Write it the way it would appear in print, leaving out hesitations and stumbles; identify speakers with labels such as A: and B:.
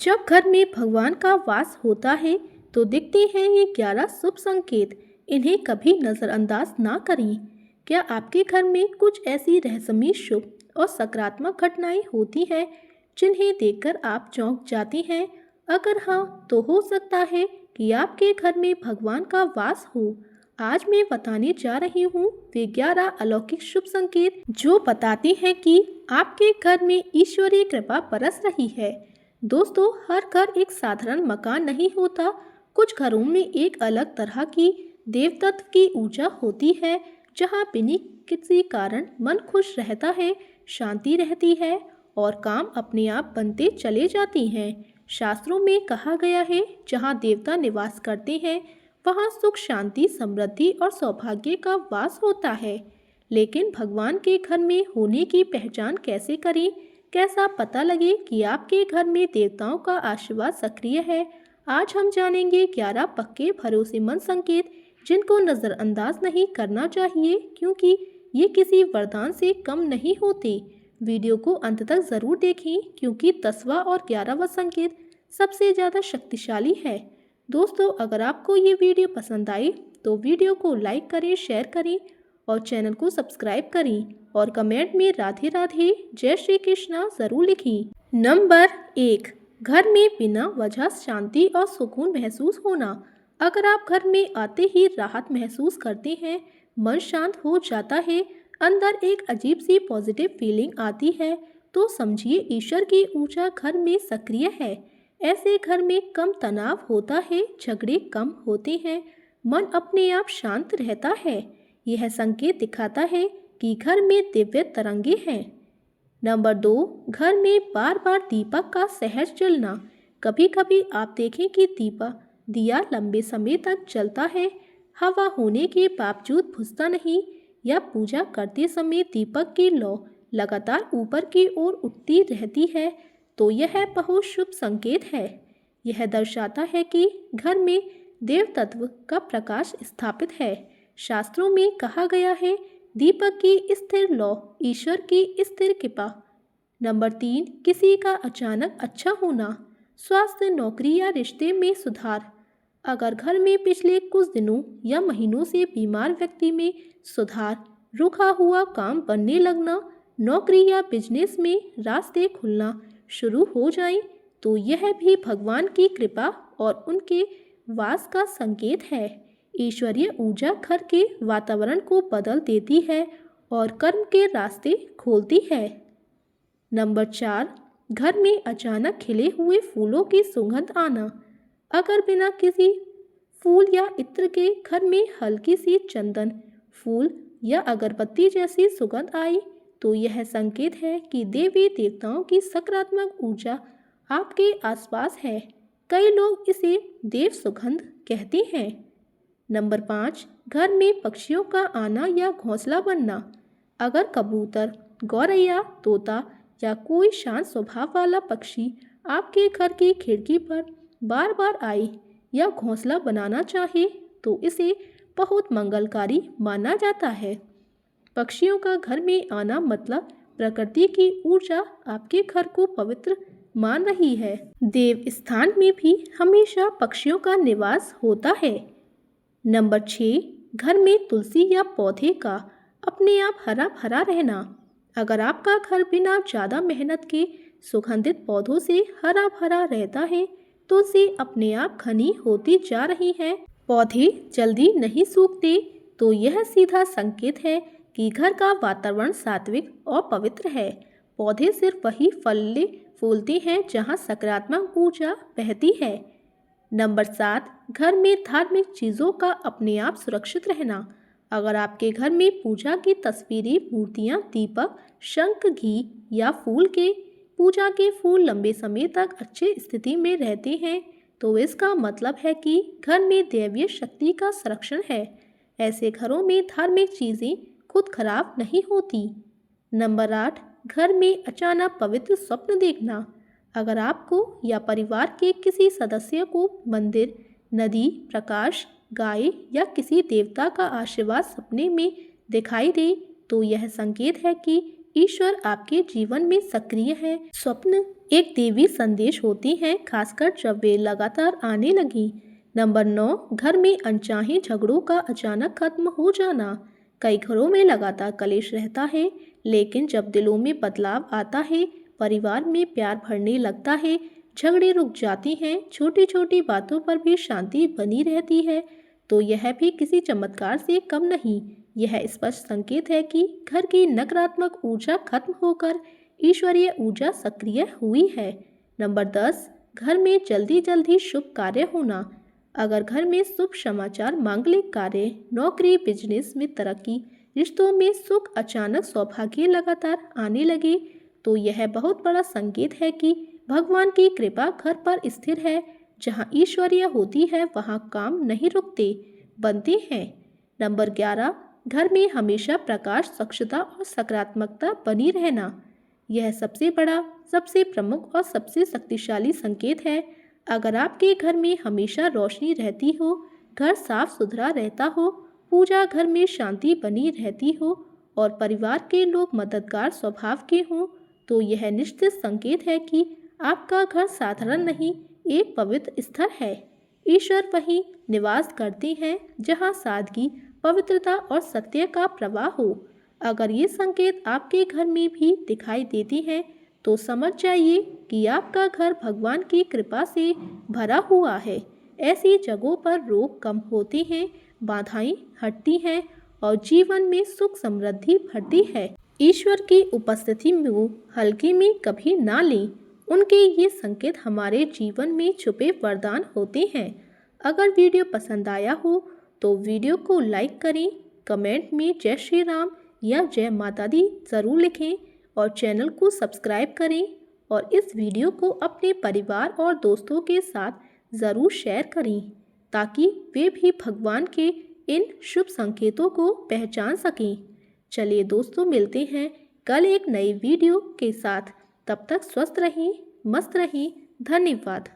A: जब घर में भगवान का वास होता है तो दिखते हैं ये 11 शुभ संकेत। इन्हें कभी नज़रअंदाज ना करें। क्या आपके घर में कुछ ऐसी रहस्यमयी शुभ और सकारात्मक घटनाएं होती हैं जिन्हें देखकर आप चौंक जाते हैं? अगर हाँ, तो हो सकता है कि आपके घर में भगवान का वास हो। आज मैं बताने जा रही हूँ वे 11 अलौकिक शुभ संकेत जो बताते हैं कि आपके घर में ईश्वरीय कृपा बरस रही है। दोस्तों, हर घर एक साधारण मकान नहीं होता। कुछ घरों में एक अलग तरह की देवतत्व की ऊर्जा होती है, जहाँ बिना किसी कारण मन खुश रहता है, शांति रहती है और काम अपने आप बनते चले जाते हैं। शास्त्रों में कहा गया है, जहाँ देवता निवास करते हैं वहाँ सुख, शांति, समृद्धि और सौभाग्य का वास होता है। लेकिन भगवान के घर में होने की पहचान कैसे करें? कैसा पता लगे कि आपके घर में देवताओं का आशीर्वाद सक्रिय है? आज हम जानेंगे 11 पक्के भरोसेमंद संकेत जिनको नज़रअंदाज नहीं करना चाहिए, क्योंकि ये किसी वरदान से कम नहीं होते। वीडियो को अंत तक ज़रूर देखें, क्योंकि 10वां और 11वां संकेत सबसे ज़्यादा शक्तिशाली है। दोस्तों, अगर आपको ये वीडियो पसंद आई तो वीडियो को लाइक करें, शेयर करें और चैनल को सब्सक्राइब करें और कमेंट में राधे राधे, जय श्री कृष्णा ज़रूर लिखें। नंबर 1, घर में बिना वजह शांति और सुकून महसूस होना। अगर आप घर में आते ही राहत महसूस करते हैं, मन शांत हो जाता है, अंदर एक अजीब सी पॉजिटिव फीलिंग आती है, तो समझिए ईश्वर की ऊर्जा घर में सक्रिय है। ऐसे घर में कम तनाव होता है, झगड़े कम होते हैं, मन अपने आप शांत रहता है। यह संकेत दिखाता है कि घर में दिव्य तरंगे हैं। नंबर 2, घर में बार बार दीपक का सहज जलना। कभी कभी आप देखें कि दिया लंबे समय तक जलता है, हवा होने के बावजूद बुझता नहीं, या पूजा करते समय दीपक की लौ लगातार ऊपर की ओर उठती रहती है, तो यह बहुत शुभ संकेत है। यह दर्शाता है कि घर में देव तत्व का प्रकाश स्थापित है। शास्त्रों में कहा गया है, दीपक की स्थिर लौ ईश्वर की स्थिर कृपा। नंबर 3, किसी का अचानक अच्छा होना। स्वास्थ्य, नौकरी या रिश्ते में सुधार। अगर घर में पिछले कुछ दिनों या महीनों से बीमार व्यक्ति में सुधार, रुका हुआ काम बनने लगना, नौकरी या बिजनेस में रास्ते खुलना शुरू हो जाएं, तो यह भी भगवान की कृपा और उनके वास का संकेत है। ईश्वरीय ऊर्जा घर के वातावरण को बदल देती है और कर्म के रास्ते खोलती है। नंबर 4, घर में अचानक खिले हुए फूलों की सुगंध आना। अगर बिना किसी फूल या इत्र के घर में हल्की सी चंदन, फूल या अगरबत्ती जैसी सुगंध आई, तो यह संकेत है कि देवी देवताओं की सकारात्मक ऊर्जा आपके आसपास है। कई लोग इसे देव सुगंध कहते हैं। नंबर 5, घर में पक्षियों का आना या घोंसला बनना। अगर कबूतर, गौरैया, तोता या कोई शांत स्वभाव वाला पक्षी आपके घर की खिड़की पर बार बार आए या घोंसला बनाना चाहे, तो इसे बहुत मंगलकारी माना जाता है। पक्षियों का घर में आना मतलब प्रकृति की ऊर्जा आपके घर को पवित्र मान रही है। देव स्थान में भी हमेशा पक्षियों का निवास होता है। नंबर 6, घर में तुलसी या पौधे का अपने आप हरा भरा रहना। अगर आपका घर बिना ज़्यादा मेहनत के सुगंधित पौधों से हरा भरा रहता है, तुलसी अपने आप घनी होती जा रही है, पौधे जल्दी नहीं सूखते, तो यह सीधा संकेत है कि घर का वातावरण सात्विक और पवित्र है। पौधे सिर्फ वही फल फूलते हैं जहाँ सकारात्मक ऊर्जा बहती है। नंबर 7, घर में धार्मिक चीज़ों का अपने आप सुरक्षित रहना। अगर आपके घर में पूजा की तस्वीरें, मूर्तियाँ, दीपक, शंख, घी या पूजा के फूल लंबे समय तक अच्छी स्थिति में रहते हैं, तो इसका मतलब है कि घर में दैवीय शक्ति का संरक्षण है। ऐसे घरों में धार्मिक चीज़ें खुद खराब नहीं होती। नंबर 8, घर में अचानक पवित्र स्वप्न देखना। अगर आपको या परिवार के किसी सदस्य को मंदिर, नदी, प्रकाश, गाय या किसी देवता का आशीर्वाद सपने में दिखाई दे, तो यह संकेत है कि ईश्वर आपके जीवन में सक्रिय है। स्वप्न एक देवी संदेश होती हैं, खासकर जब वे लगातार आने लगी। नंबर 9, घर में अनचाहे झगड़ों का अचानक खत्म हो जाना। कई घरों में लगातार कलेश रहता है, लेकिन जब दिलों में बदलाव आता है, परिवार में प्यार बढ़ने लगता है, झगड़े रुक जाती हैं, छोटी छोटी बातों पर भी शांति बनी रहती है, तो यह भी किसी चमत्कार से कम नहीं। यह स्पष्ट संकेत है कि घर की नकारात्मक ऊर्जा खत्म होकर ईश्वरीय ऊर्जा सक्रिय हुई है। नंबर 10, घर में जल्दी जल्दी शुभ कार्य होना। अगर घर में शुभ समाचार, मांगलिक कार्य, नौकरी, बिजनेस में तरक्की, रिश्तों में सुख, अचानक सौभाग्य लगातार आने लगे, तो यह बहुत बड़ा संकेत है कि भगवान की कृपा घर पर स्थिर है। जहाँ ईश्वरीय होती है वहाँ काम नहीं रुकते, बनते हैं। नंबर 11, घर में हमेशा प्रकाश, स्वच्छता और सकारात्मकता बनी रहना। यह सबसे बड़ा, सबसे प्रमुख और सबसे शक्तिशाली संकेत है। अगर आपके घर में हमेशा रोशनी रहती हो, घर साफ सुथरा रहता हो, पूजा घर में शांति बनी रहती हो और परिवार के लोग मददगार स्वभाव के हों, तो यह निश्चित संकेत है कि आपका घर साधारण नहीं, एक पवित्र स्थल है। ईश्वर वहीं निवास करते हैं जहां सादगी, पवित्रता और सत्य का प्रवाह हो। अगर ये संकेत आपके घर में भी दिखाई देते हैं, तो समझ जाइए कि आपका घर भगवान की कृपा से भरा हुआ है। ऐसी जगहों पर रोग कम होते हैं, बाधाएं हटती हैं और जीवन में सुख समृद्धि बढ़ती है। ईश्वर की उपस्थिति में हल्के में कभी ना लें। उनके ये संकेत हमारे जीवन में छुपे वरदान होते हैं। अगर वीडियो पसंद आया हो तो वीडियो को लाइक करें, कमेंट में जय श्री राम या जय माता दी ज़रूर लिखें और चैनल को सब्सक्राइब करें और इस वीडियो को अपने परिवार और दोस्तों के साथ ज़रूर शेयर करें ताकि वे भी भगवान के इन शुभ संकेतों को पहचान सकें। चलिए दोस्तों, मिलते हैं कल एक नई वीडियो के साथ। तब तक स्वस्थ रहें, मस्त रहें। धन्यवाद।